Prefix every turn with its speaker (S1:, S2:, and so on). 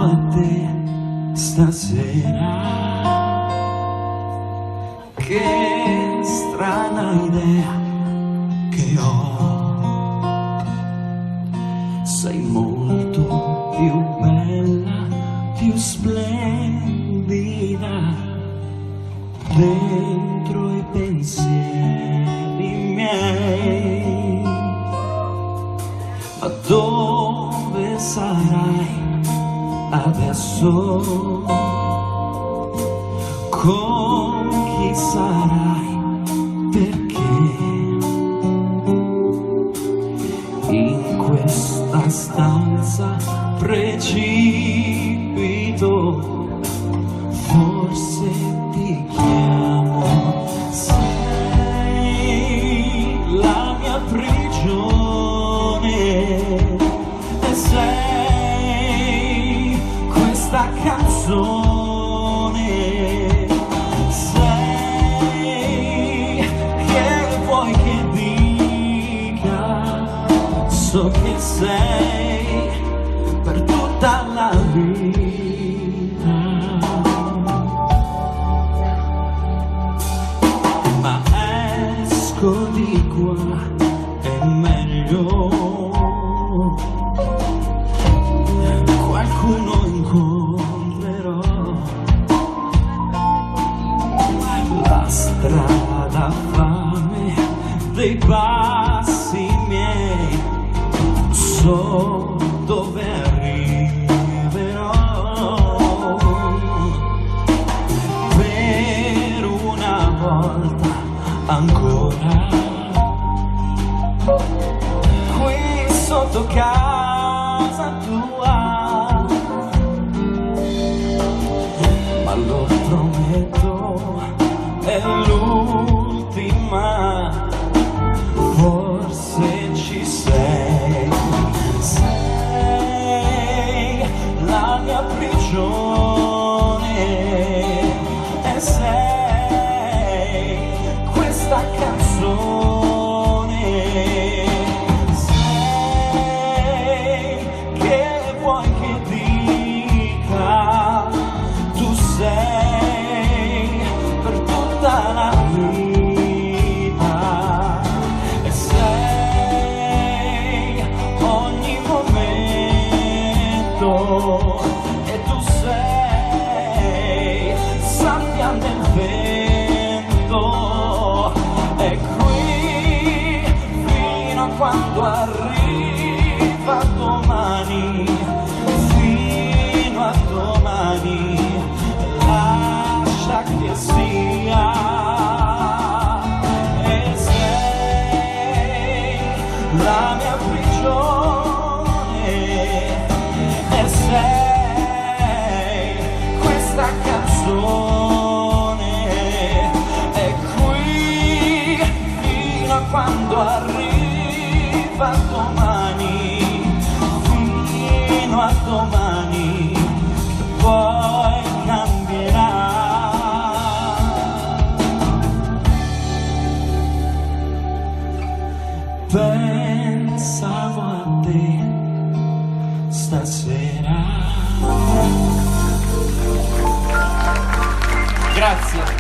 S1: a te stasera. Che strana idea che ho, sei molto più bella, più splendida dentro i pensieri miei. Ma dove sarai adesso? Con chi sarai? Perché in questa stanza precipito, forse ti chiamo. Sei la mia prigione e sei questa canzone. So che sei per tutta la vita, ma esco di qua, è meglio qualcuno incontrerò. La strada fame dei passi miei, so dove arriverò. Per una volta ancora qui sotto casa tua, ma lo prometto è l'ultima, forse ci sei. Prigione e sei questa canzone. Sei che vuoi che dica, tu sei per tutta la vita e sei ogni momento. Del vento è qui fino a quando arriva domani, fino a domani, lascia che sia. E sei la mia prigione e sei questa canzone. Quando arriva domani, fino a domani, poi cambierà. Pensavo a te stasera. Grazie.